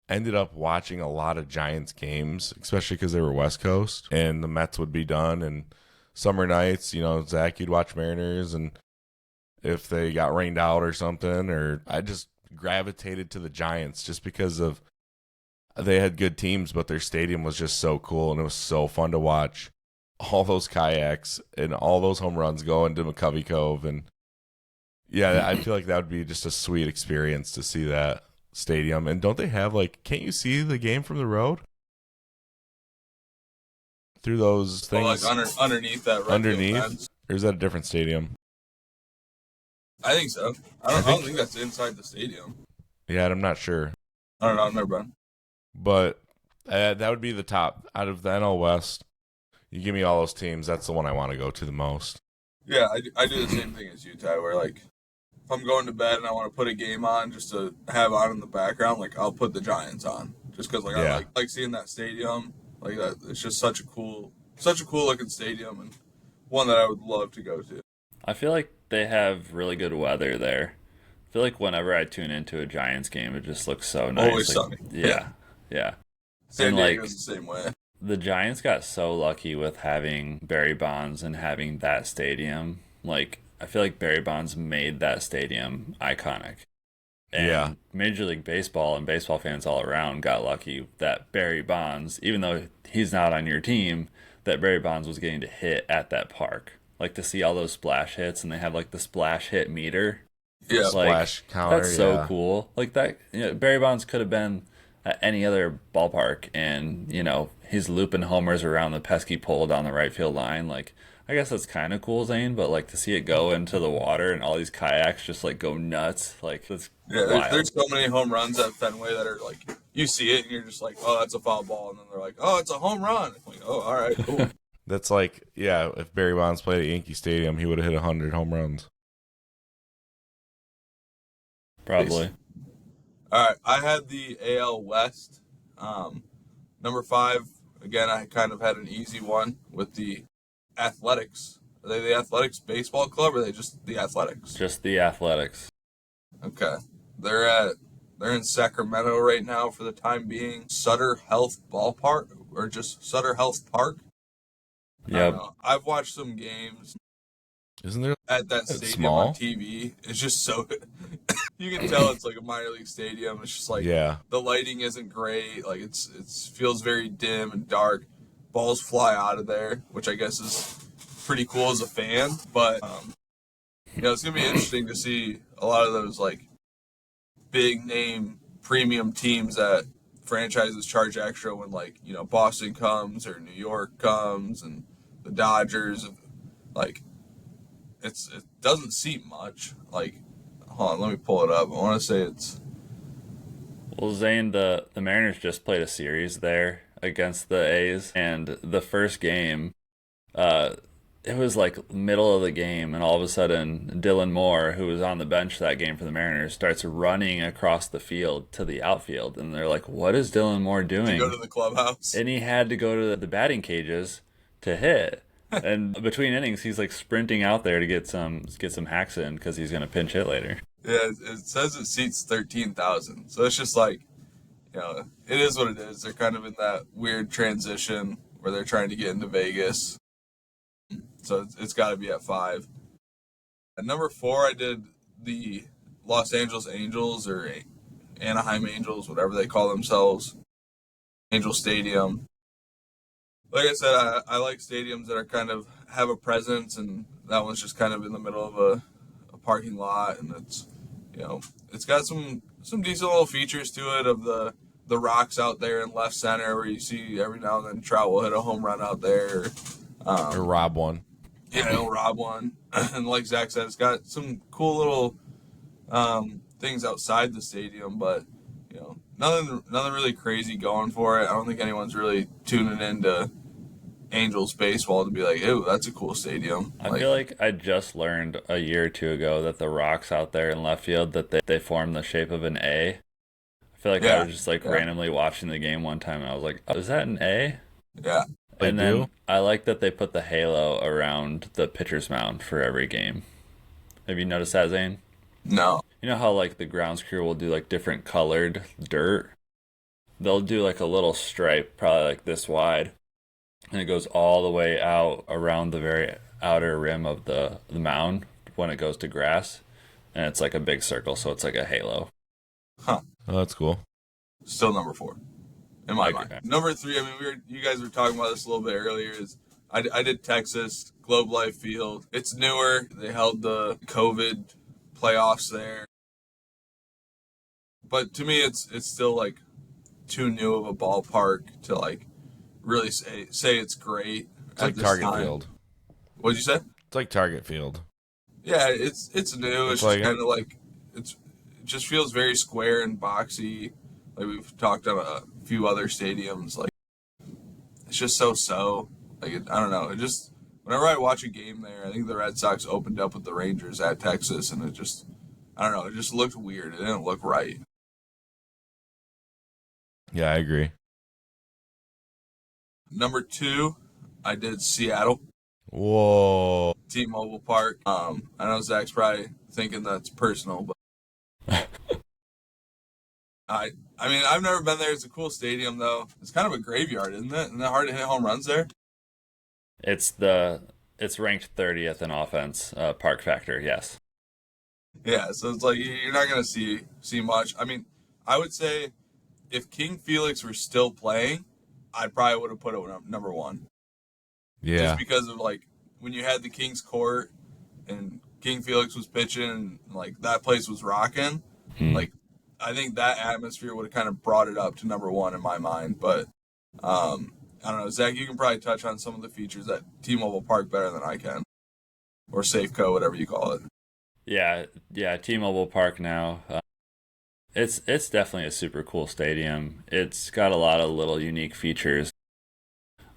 ended up watching a lot of Giants games, especially because they were West Coast and the Mets would be done. And summer nights, Zach, you'd watch Mariners, and if they got rained out or something, or I just gravitated to the Giants just because of They had good teams, but their stadium was just so cool, and it was so fun to watch all those kayaks and all those home runs go into McCovey Cove. And yeah, I feel like that would be just a sweet experience to see that stadium. And don't they have, like, can't you see the game from the road through those things? Like underneath that right Underneath? fence? Or is that a different stadium? I think so. I don't think that's inside the stadium. Yeah, I'm not sure. I don't know. I've never been. But that would be the top. Out of the NL West, you give me all those teams, that's the one I want to go to the most. Yeah, I do the same thing as you, Ty, where, like, if I'm going to bed and I want to put a game on just to have on in the background, like, I'll put the Giants on. Just because, like, Yeah. I like seeing that stadium. Like, that, it's just such a cool looking stadium, and one that I would love to go to. I feel like they have really good weather there. I feel like whenever I tune into a Giants game, it just looks so nice. Always sunny. Yeah. San And, Diego's the same way. The Giants got so lucky with having Barry Bonds and having that stadium. Like, I feel like Barry Bonds made that stadium iconic. And Yeah. Major League Baseball and baseball fans all around got lucky that Barry Bonds, even though he's not on your team, that Barry Bonds was getting to hit at that park. Like, to see all those splash hits, and they have, like, the splash hit meter. Yeah. Like, Splash counter, that's so yeah. cool. Like, that, Barry Bonds could have been at any other ballpark, and, he's looping homers around the pesky pole down the right field line. Like, I guess that's kind of cool, Zane, but, like, to see it go into the water and all these kayaks just, like, go nuts, like, that's wild. There's so many home runs at Fenway that are, like, you see it and you're just like, oh, that's a foul ball. And then they're like, oh, it's a home run. I'm like, oh, all right, cool. That's like, yeah, if Barry Bonds played at Yankee Stadium, he would have hit 100 home runs. Probably. All right, I had the AL West. Number 5, again, I kind of had an easy one with the Athletics. Are they the Athletics Baseball Club, or are they just the Athletics? Just the Athletics. Okay. They're in Sacramento right now for the time being. Sutter Health Ballpark, or just Sutter Health Park. I don't Yep. know. I've watched some games Isn't there? at that It's stadium small. on TV. It's just so you can tell it's like a minor league stadium. It's just like Yeah. the lighting isn't great. Like it feels very dim and dark. Balls fly out of there, which I guess is pretty cool as a fan. But it's gonna be interesting to see a lot of those like big name premium teams that franchises charge extra when Boston comes or New York comes and the Dodgers. Like it doesn't seem much. Like, hold on, let me pull it up. I want to say it's. Well, Zane, the Mariners just played a series there against the A's, and the first game, it was like middle of the game, and all of a sudden, Dylan Moore, who was on the bench that game for the Mariners, starts running across the field to the outfield, and they're like, "What is Dylan Moore doing?" To go to the clubhouse. And he had to go to the batting cages to hit. And between innings, he's like sprinting out there to get some hacks in because he's gonna pinch hit later. Yeah, it says it seats 13,000. So it's just like, it is what it is. They're kind of in that weird transition where they're trying to get into Vegas. So it's got to be at 5. At number 4, I did the Los Angeles Angels, or Anaheim Angels, whatever they call themselves. Angel Stadium. Like I said, I like stadiums that are kind of have a presence, and that one's just kind of in the middle of a parking lot, and it's got some decent little features to it of the rocks out there in left center where you see every now and then Trout will hit a home run out there. Or rob one. Yeah, he'll rob one. And like Zach said, it's got some cool little things outside the stadium, but nothing really crazy going for it. I don't think anyone's really tuning into Angels baseball to be like, ew, that's a cool stadium. I feel like I just learned a year or two ago that the rocks out there in left field, that they form the shape of an A. I feel like I was just randomly watching the game one time, and I was like, oh, is that an A? Yeah. And They then do? I like that they put the halo around the pitcher's mound for every game. Have you noticed that, Zane? No. You know how like the grounds crew will do like different colored dirt? They'll do like a little stripe, probably like this wide, and it goes all the way out around the very outer rim of the mound when it goes to grass, and it's like a big circle, so it's like a halo. Huh. Oh, that's cool. Still number 4. in my Okay. mind. Number 3, I mean, you guys were talking about this a little bit earlier. Is I did Texas Globe Life Field. It's newer. They held the COVID playoffs there, but to me, it's still like too new of a ballpark to like really say it's great. It's like Target Field. What'd you say? It's like Target Field. Yeah, it's new. It's like just kind of like it just feels very square and boxy. Like we've talked on a few other stadiums, like it's just so. Like I don't know. It just whenever I watch a game there, I think the Red Sox opened up with the Rangers at Texas, and I don't know. It just looked weird. It didn't look right. Yeah, I agree. Number 2, I did Seattle. Whoa. T-Mobile Park. I know Zach's probably thinking that's personal, but I mean I've never been there. It's a cool stadium though. It's kind of a graveyard, isn't it? Isn't it hard to hit home runs there? It's ranked 30th in offense park factor. Yes. Yeah, so it's like you're not gonna see much. I mean, I would say if King Felix were still playing, I probably would have put it number 1. Yeah. Just because of like when you had the King's Court and King Felix was pitching, and like that place was rocking. Like I think that atmosphere would have kind of brought it up to number 1 in my mind. But I don't know, Zach, you can probably touch on some of the features at T-Mobile Park better than I can, or Safeco, whatever you call it. Yeah. T-Mobile Park now. It's definitely a super cool stadium. It's got a lot of little unique features.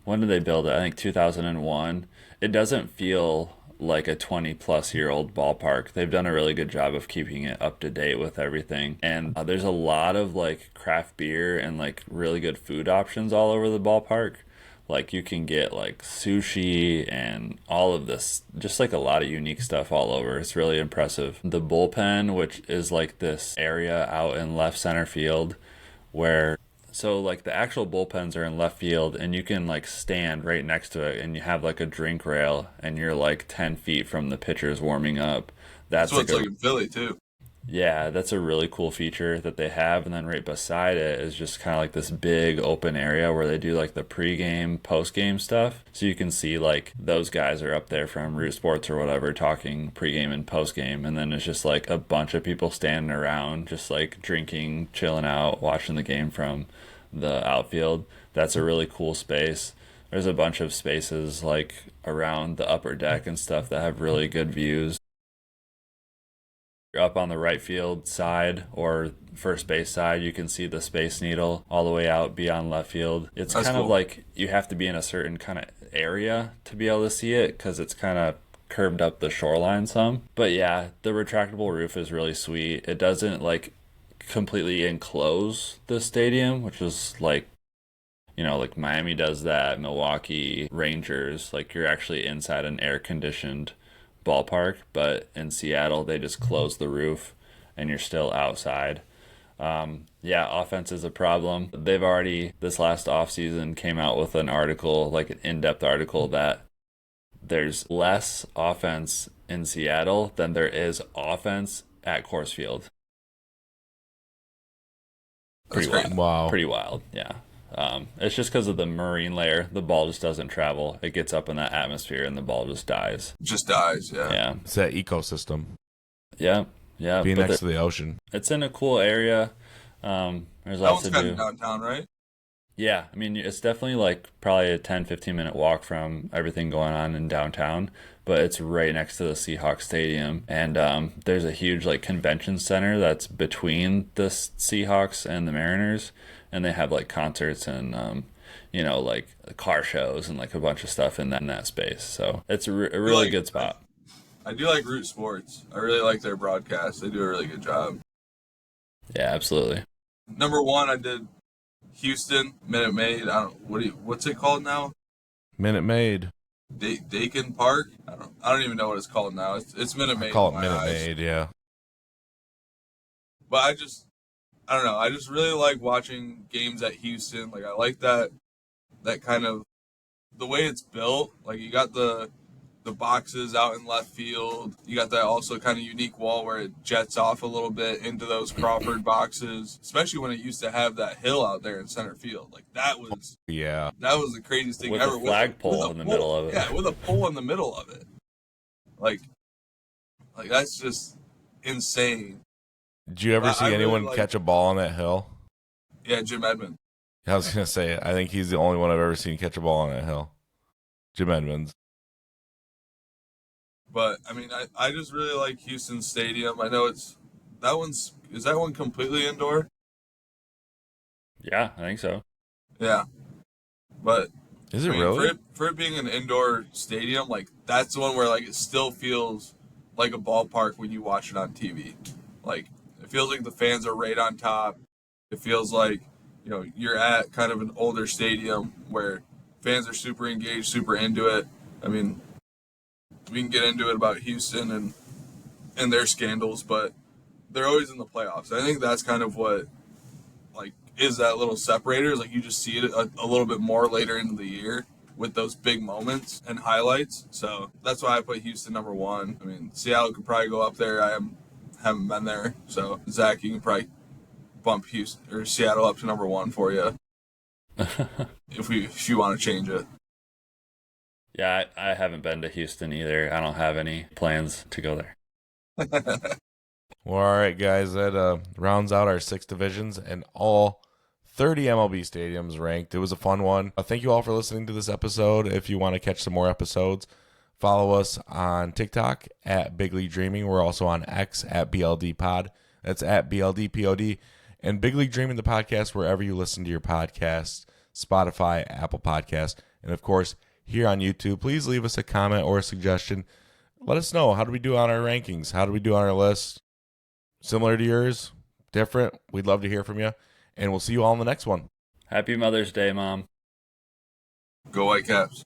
When did they build it? I think 2001. It doesn't feel like a 20-plus-year-old ballpark. They've done a really good job of keeping it up to date with everything. And there's a lot of like craft beer and like really good food options all over the ballpark. Like you can get like sushi and all of this, just like a lot of unique stuff all over. It's really impressive. The bullpen, which is like this area out in left center field where so like the actual bullpens are in left field and you can like stand right next to it and you have like a drink rail and you're like 10 feet from the pitchers warming up. That's what like it's like in Philly too. Yeah, that's a really cool feature that they have. And then right beside it is just kind of like this big open area where they do like the pregame, postgame stuff. So you can see like those guys are up there from Root Sports or whatever talking pregame and postgame. And then it's just like a bunch of people standing around, just like drinking, chilling out, watching the game from the outfield. That's a really cool space. There's a bunch of spaces like around the upper deck and stuff that have really good views. Up on the right field side or first base side, you can see the Space Needle all the way out beyond left field. It's That's kind cool. of like you have to be in a certain kind of area to be able to see it because it's kind of curved up the shoreline some. But yeah, the retractable roof is really sweet. It doesn't like completely enclose the stadium, which is like, you know, like Miami does that, Milwaukee, Rangers, like you're actually inside an air conditioned ballpark, but in Seattle they just close the roof and you're still outside. Yeah, offense is a problem. They've already this last offseason came out with an article, like an in-depth article, that there's less offense in Seattle than there is offense at Coors Field. That's Pretty great. wild. Wow. Pretty wild, yeah. It's just because of the marine layer. The ball just doesn't travel. It gets up in that atmosphere and the ball just dies. Just dies, yeah. Yeah. It's that ecosystem. Yeah. Being but next to the ocean. it's in a cool area. There's That lots one's to kind do. of downtown, right? Yeah, I mean, it's definitely like probably a 10-15 minute walk from everything going on in downtown, but it's right next to the Seahawks Stadium. And there's a huge like convention center that's between the Seahawks and the Mariners, and they have like concerts and you know, like car shows and like a bunch of stuff in that space. So it's a really good spot. I do like Root Sports. I really like their broadcast. They do a really good job. Yeah, absolutely. Number 1, I did Houston Minute Maid. What's it called now? Minute Maid. Dakin Park. I don't even know what it's called now. It's Minute Maid. I call in it my Minute eyes. Maid, yeah. But I don't know. I just really like watching games at Houston. Like I like that kind of the way it's built. Like you got the the boxes out in left field. You got that also kind of unique wall where it jets off a little bit into those Crawford boxes, especially when it used to have that hill out there in center field. Like that was the craziest thing With ever. a flagpole in the middle of it. Yeah, with a pole in the middle of it. Like that's just insane. Did you ever see anyone really catch a ball on that hill? Yeah, Jim Edmonds. I was going to say, I think he's the only one I've ever seen catch a ball on that hill. Jim Edmonds. But I mean, I just really like Houston Stadium. I know is that one completely indoor? Yeah, I think so. Yeah, but Is it really? For it being an indoor stadium, like that's the one where like it still feels like a ballpark when you watch it on TV. Like it feels like the fans are right on top. It feels like you're at kind of an older stadium where fans are super engaged, super into it. I mean, we can get into it about Houston and their scandals, but they're always in the playoffs. I think that's kind of what like is that little separator. Is like you just see it a little bit more later into the year with those big moments and highlights. So that's why I put Houston number one. I mean, Seattle could probably go up there. Haven't been there, so Zach, you can probably bump Houston or Seattle up to number one for you if you want to change it. Yeah, I haven't been to Houston either. I don't have any plans to go there. Well, all right, guys. That rounds out our 6 divisions and all 30 MLB stadiums ranked. It was a fun one. Thank you all for listening to this episode. If you want to catch some more episodes, follow us on TikTok at Big League Dreaming. We're also on X at BLD Pod. That's at BLDPOD. And Big League Dreaming, the podcast, wherever you listen to your podcasts, Spotify, Apple Podcasts, and of course, here on YouTube. Please leave us a comment or a suggestion. Let us know, how do we do on our rankings? How do we do on our list? Similar to yours? Different? We'd love to hear from you. And we'll see you all in the next one. Happy Mother's Day, Mom. Go Whitecaps.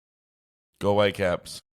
Go Whitecaps.